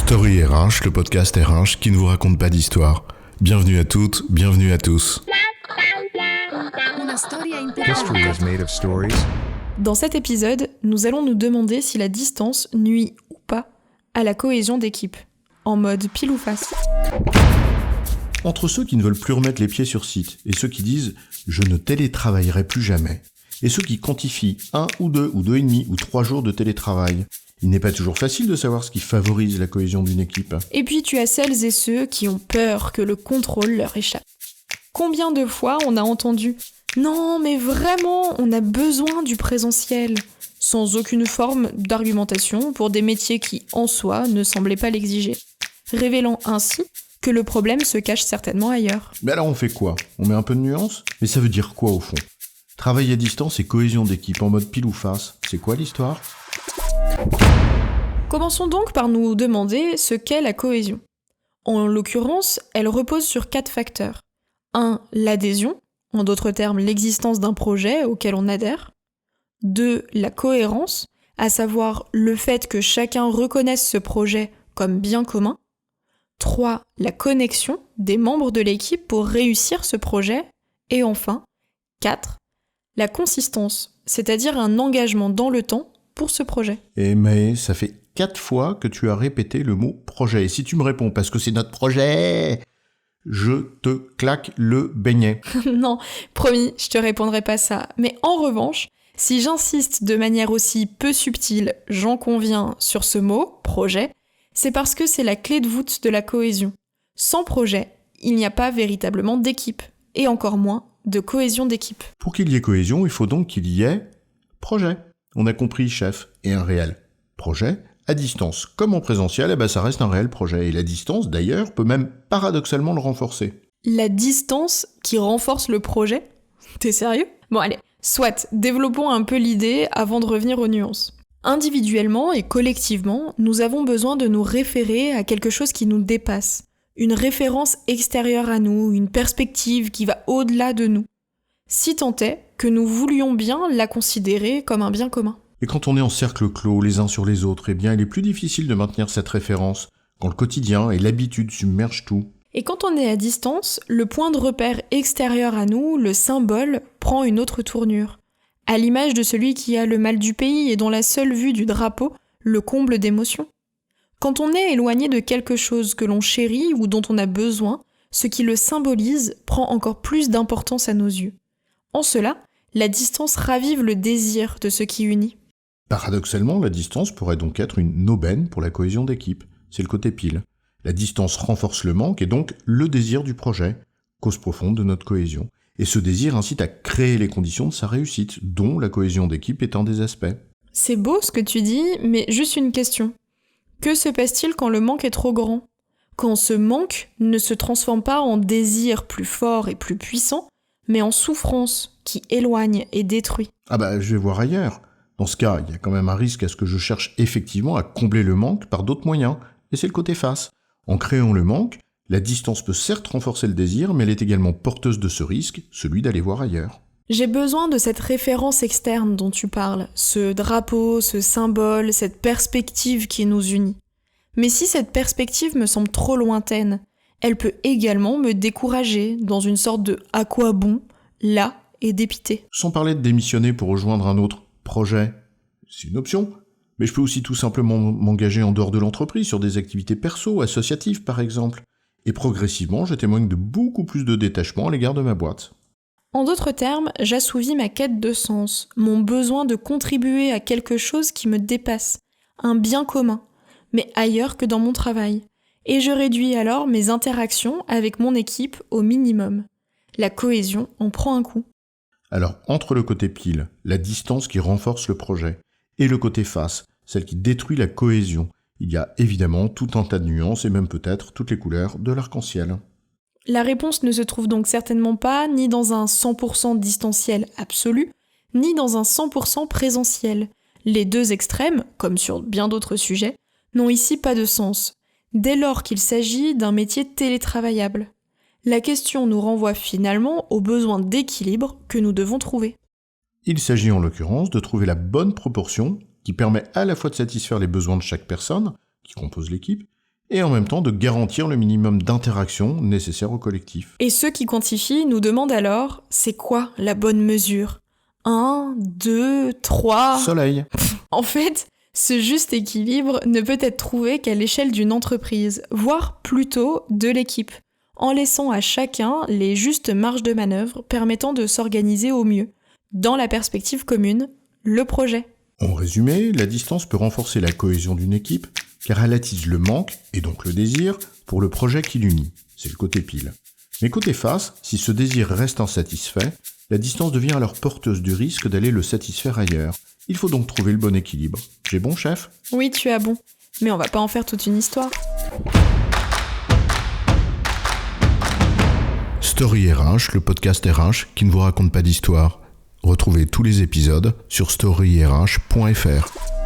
Story RH, le podcast RH qui ne vous raconte pas d'histoire. Bienvenue à toutes, bienvenue à tous. History is made of stories. Dans cet épisode, nous allons nous demander si la distance nuit ou pas à la cohésion d'équipe, en mode pile ou face. Entre ceux qui ne veulent plus remettre les pieds sur site et ceux qui disent « je ne télétravaillerai plus jamais » et ceux qui quantifient 1 ou 2 ou 2,5 ou 3 jours de télétravail, il n'est pas toujours facile de savoir ce qui favorise la cohésion d'une équipe. Et puis tu as celles et ceux qui ont peur que le contrôle leur échappe. Combien de fois on a entendu « non mais vraiment, on a besoin du présentiel » sans aucune forme d'argumentation pour des métiers qui, en soi, ne semblaient pas l'exiger, révélant ainsi que le problème se cache certainement ailleurs. Mais alors on fait quoi? On met un peu de nuance? Mais ça veut dire quoi au fond? Travail à distance et cohésion d'équipe en mode pile ou face, c'est quoi l'histoire? Commençons donc par nous demander ce qu'est la cohésion. En l'occurrence, elle repose sur 4 facteurs. 1. L'adhésion, en d'autres termes l'existence d'un projet auquel on adhère. 2. La cohérence, à savoir le fait que chacun reconnaisse ce projet comme bien commun. 3. La connexion des membres de l'équipe pour réussir ce projet. Et enfin, 4. La consistance, c'est-à-dire un engagement dans le temps pour ce projet. Mais ça fait 4 fois que tu as répété le mot projet. Et si tu me réponds parce que c'est notre projet, je te claque le beignet. Non, promis, je te répondrai pas ça. Mais en revanche, si j'insiste de manière aussi peu subtile, j'en conviens, sur ce mot, projet, c'est parce que c'est la clé de voûte de la cohésion. Sans projet, il n'y a pas véritablement d'équipe, et encore moins de cohésion d'équipe. Pour qu'il y ait cohésion, il faut donc qu'il y ait projet. On a compris, chef, et un réel projet. À distance, comme en présentiel, ça reste un réel projet. Et la distance, d'ailleurs, peut même paradoxalement le renforcer. La distance qui renforce le projet? T'es sérieux? Bon allez, soit, développons un peu l'idée avant de revenir aux nuances. Individuellement et collectivement, nous avons besoin de nous référer à quelque chose qui nous dépasse. Une référence extérieure à nous, une perspective qui va au-delà de nous. Si tant est que nous voulions bien la considérer comme un bien commun. Et quand on est en cercle clos les uns sur les autres, il est plus difficile de maintenir cette référence, quand le quotidien et l'habitude submergent tout. Et quand on est à distance, le point de repère extérieur à nous, le symbole, prend une autre tournure. À l'image de celui qui a le mal du pays et dont la seule vue du drapeau le comble d'émotion. Quand on est éloigné de quelque chose que l'on chérit ou dont on a besoin, ce qui le symbolise prend encore plus d'importance à nos yeux. En cela, la distance ravive le désir de ce qui unit. Paradoxalement, la distance pourrait donc être une aubaine pour la cohésion d'équipe. C'est le côté pile. La distance renforce le manque et donc le désir du projet, cause profonde de notre cohésion. Et ce désir incite à créer les conditions de sa réussite, dont la cohésion d'équipe est un des aspects. C'est beau ce que tu dis, mais juste une question. Que se passe-t-il quand le manque est trop grand? Quand ce manque ne se transforme pas en désir plus fort et plus puissant, mais en souffrance qui éloigne et détruit. Je vais voir ailleurs. Dans ce cas, il y a quand même un risque à ce que je cherche effectivement à combler le manque par d'autres moyens. Et c'est le côté face. En créant le manque, la distance peut certes renforcer le désir, mais elle est également porteuse de ce risque, celui d'aller voir ailleurs. J'ai besoin de cette référence externe dont tu parles, ce drapeau, ce symbole, cette perspective qui nous unit. Mais si cette perspective me semble trop lointaine, elle peut également me décourager dans une sorte de « à quoi bon ?» là et dépiter. Sans parler de démissionner pour rejoindre un autre projet, c'est une option. Mais je peux aussi tout simplement m'engager en dehors de l'entreprise sur des activités perso, associatives par exemple. Et progressivement, je témoigne de beaucoup plus de détachement à l'égard de ma boîte. En d'autres termes, j'assouvis ma quête de sens, mon besoin de contribuer à quelque chose qui me dépasse, un bien commun, mais ailleurs que dans mon travail. Et je réduis alors mes interactions avec mon équipe au minimum. La cohésion en prend un coup. Alors, entre le côté pile, la distance qui renforce le projet, et le côté face, celle qui détruit la cohésion, il y a évidemment tout un tas de nuances et même peut-être toutes les couleurs de l'arc-en-ciel. La réponse ne se trouve donc certainement pas ni dans un 100% distanciel absolu, ni dans un 100% présentiel. Les deux extrêmes, comme sur bien d'autres sujets, n'ont ici pas de sens, dès lors qu'il s'agit d'un métier télétravaillable. La question nous renvoie finalement au besoin d'équilibre que nous devons trouver. Il s'agit en l'occurrence de trouver la bonne proportion qui permet à la fois de satisfaire les besoins de chaque personne, qui compose l'équipe, et en même temps de garantir le minimum d'interaction nécessaire au collectif. Et ceux qui quantifient nous demandent alors, c'est quoi la bonne mesure ? 1, 2, 3... Soleil. En fait, ce juste équilibre ne peut être trouvé qu'à l'échelle d'une entreprise, voire plutôt de l'équipe, en laissant à chacun les justes marges de manœuvre permettant de s'organiser au mieux, dans la perspective commune, le projet. En résumé, la distance peut renforcer la cohésion d'une équipe, car elle attise le manque, et donc le désir, pour le projet qui l'unit. C'est le côté pile. Mais côté face, si ce désir reste insatisfait, la distance devient alors porteuse du risque d'aller le satisfaire ailleurs. Il faut donc trouver le bon équilibre. J'ai bon, chef ? Oui, tu as bon, mais on va pas en faire toute une histoire. Story RH, le podcast RH qui ne vous raconte pas d'histoire. Retrouvez tous les épisodes sur storyrh.fr.